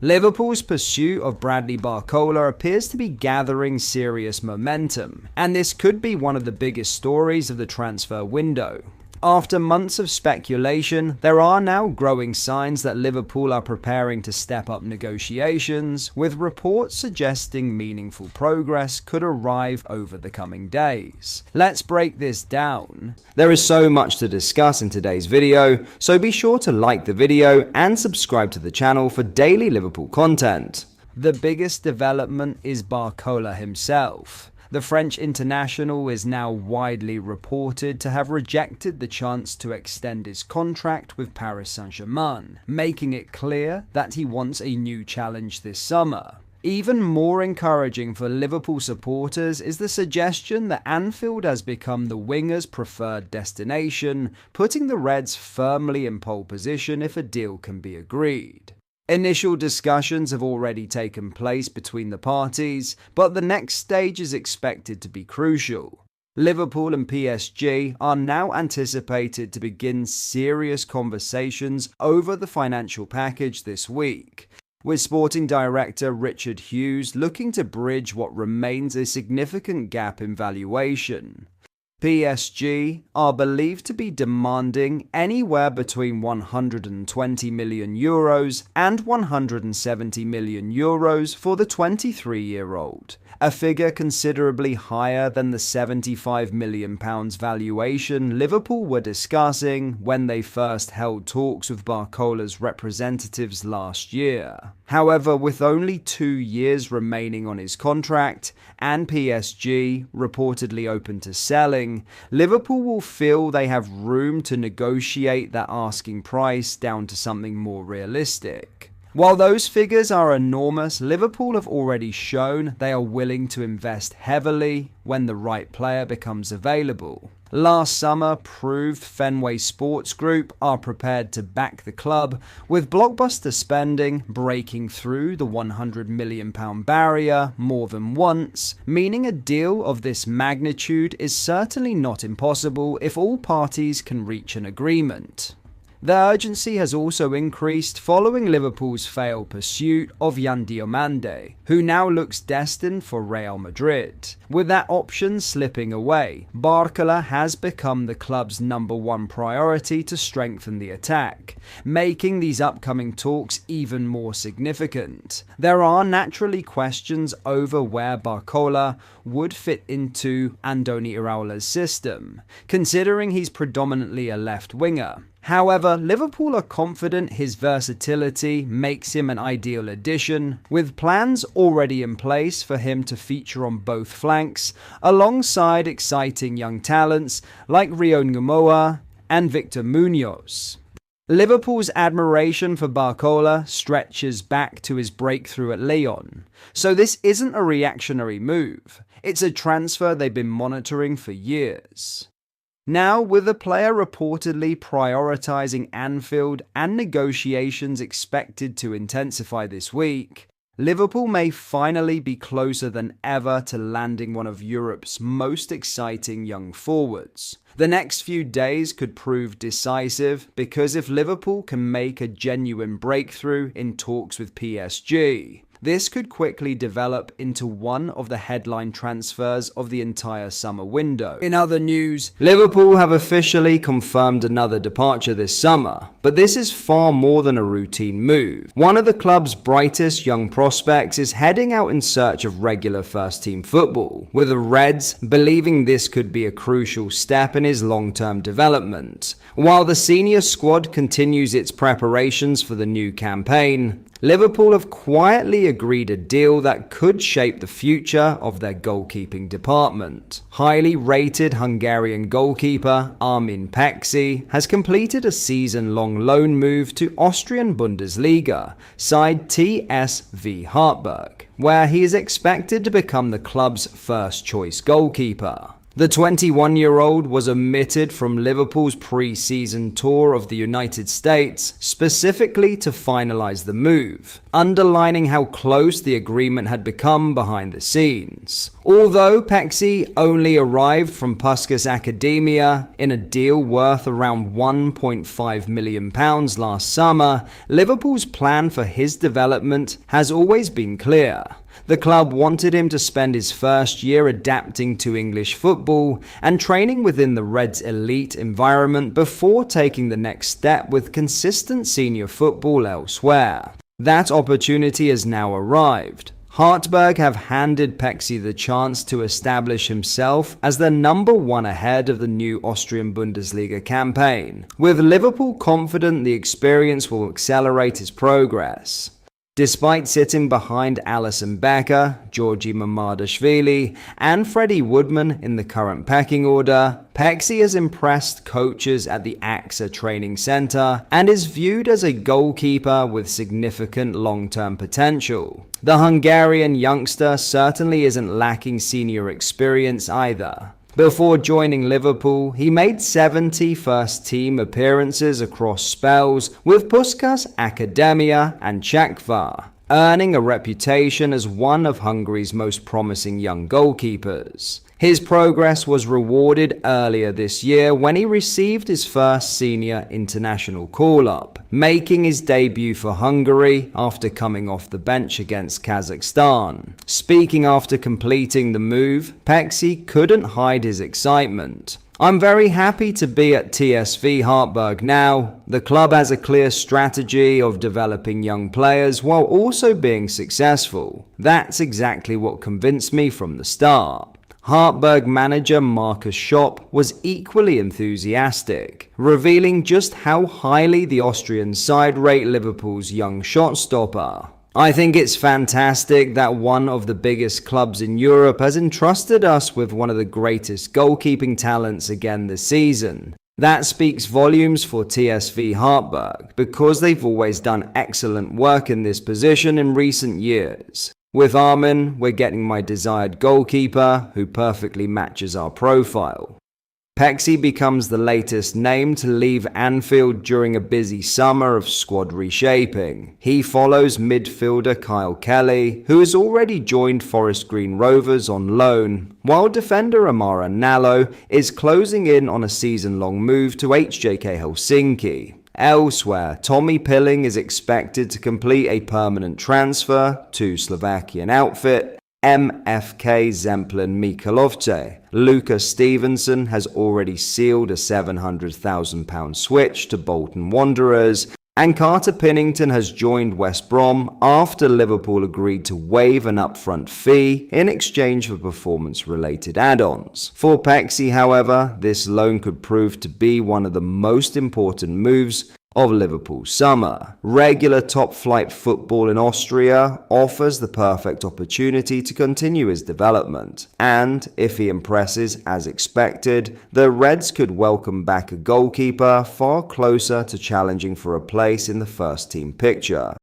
Liverpool's pursuit of Bradley Barcola appears to be gathering serious momentum, and this could be one of the biggest stories of the transfer window. After months of speculation, there are now growing signs that Liverpool are preparing to step up negotiations, with reports suggesting meaningful progress could arrive over the coming days. Let's break this down. There is so much to discuss in today's video, so be sure to like the video and subscribe to the channel for daily Liverpool content. The biggest development is Barcola himself. The French international is now widely reported to have rejected the chance to extend his contract with Paris Saint-Germain, making it clear that he wants a new challenge this summer. Even more encouraging for Liverpool supporters is the suggestion that Anfield has become the winger's preferred destination, putting the Reds firmly in pole position if a deal can be agreed. Initial discussions have already taken place between the parties, but the next stage is expected to be crucial. Liverpool and PSG are now anticipated to begin serious conversations over the financial package this week, with sporting director Richard Hughes looking to bridge what remains a significant gap in valuation. PSG are believed to be demanding anywhere between €120 million and €170 million for the 23-year-old, a figure considerably higher than the £75 million valuation Liverpool were discussing when they first held talks with Barcola's representatives last year. However, with only 2 years remaining on his contract, and PSG reportedly open to selling, Liverpool will feel they have room to negotiate that asking price down to something more realistic. While those figures are enormous, Liverpool have already shown they are willing to invest heavily when the right player becomes available. Last summer proved Fenway Sports Group are prepared to back the club, with blockbuster spending breaking through the £100 million barrier more than once, meaning a deal of this magnitude is certainly not impossible if all parties can reach an agreement. The urgency has also increased following Liverpool's failed pursuit of Yan Diomande, who now looks destined for Real Madrid. With that option slipping away, Barcola has become the club's #1 priority to strengthen the attack, making these upcoming talks even more significant. There are naturally questions over where Barcola would fit into Andoni Iraola's system, considering he's predominantly a left winger. However, Liverpool are confident his versatility makes him an ideal addition, with plans already in place for him to feature on both flanks, alongside exciting young talents like Rio Ngumoa and Victor Munoz. Liverpool's admiration for Barcola stretches back to his breakthrough at Lyon, so this isn't a reactionary move. It's a transfer they've been monitoring for years. Now, with the player reportedly prioritising Anfield and negotiations expected to intensify this week, Liverpool may finally be closer than ever to landing one of Europe's most exciting young forwards. The next few days could prove decisive because if Liverpool can make a genuine breakthrough in talks with PSG, this could quickly develop into one of the headline transfers of the entire summer window. In other news, Liverpool have officially confirmed another departure this summer, but this is far more than a routine move. One of the club's brightest young prospects is heading out in search of regular first-team football, with the Reds believing this could be a crucial step in his long-term development. While the senior squad continues its preparations for the new campaign, Liverpool have quietly agreed a deal that could shape the future of their goalkeeping department. Highly rated Hungarian goalkeeper Armin Pexi has completed a season-long loan move to Austrian Bundesliga side TSV Hartberg, where he is expected to become the club's first-choice goalkeeper. The 21-year-old was omitted from Liverpool's pre-season tour of the United States, specifically to finalize the move, underlining how close the agreement had become behind the scenes. Although Peksy only arrived from Puskas Academia in a deal worth around £1.5 million last summer, Liverpool's plan for his development has always been clear. The club wanted him to spend his first year adapting to English football and training within the Reds' elite environment before taking the next step with consistent senior football elsewhere. That opportunity has now arrived. Hartberg have handed Peksy the chance to establish himself as the number one ahead of the new Austrian Bundesliga campaign, with Liverpool confident the experience will accelerate his progress. Despite sitting behind Alisson Becker, Georgi Mamardashvili, and Freddie Woodman in the current pecking order, Peksy has impressed coaches at the AXA training centre and is viewed as a goalkeeper with significant long-term potential. The Hungarian youngster certainly isn't lacking senior experience either. Before joining Liverpool, he made 70 first-team appearances across spells with Puskas Academia and Czechva, earning a reputation as one of Hungary's most promising young goalkeepers. His progress was rewarded earlier this year when he received his first senior international call-up, making his debut for Hungary after coming off the bench against Kazakhstan. Speaking after completing the move, Peksy couldn't hide his excitement. "I'm very happy to be at TSV Hartberg now. The club has a clear strategy of developing young players while also being successful. That's exactly what convinced me from the start." Hartberg manager Markus Schopp was equally enthusiastic, revealing just how highly the Austrian side rate Liverpool's young shot-stopper. "I think it's fantastic that one of the biggest clubs in Europe has entrusted us with one of the greatest goalkeeping talents again this season. That speaks volumes for TSV Hartberg because they've always done excellent work in this position in recent years. With Armin, we're getting my desired goalkeeper who perfectly matches our profile." Peksy becomes the latest name to leave Anfield during a busy summer of squad reshaping. He follows midfielder Kyle Kelly, who has already joined Forest Green Rovers on loan, while defender Amara Nallo is closing in on a season-long move to HJK Helsinki. Elsewhere, Tommy Pilling is expected to complete a permanent transfer to Slovakian outfit MFK Zemplin Michalovce. Lucas Stevenson has already sealed a £700,000 switch to Bolton Wanderers, and Carter Pinnington has joined West Brom after Liverpool agreed to waive an upfront fee in exchange for performance-related add-ons. For Peksy, however, this loan could prove to be one of the most important moves of Liverpool's summer. Regular top-flight football in Austria offers the perfect opportunity to continue his development, and if he impresses as expected, the Reds could welcome back a goalkeeper far closer to challenging for a place in the first-team picture.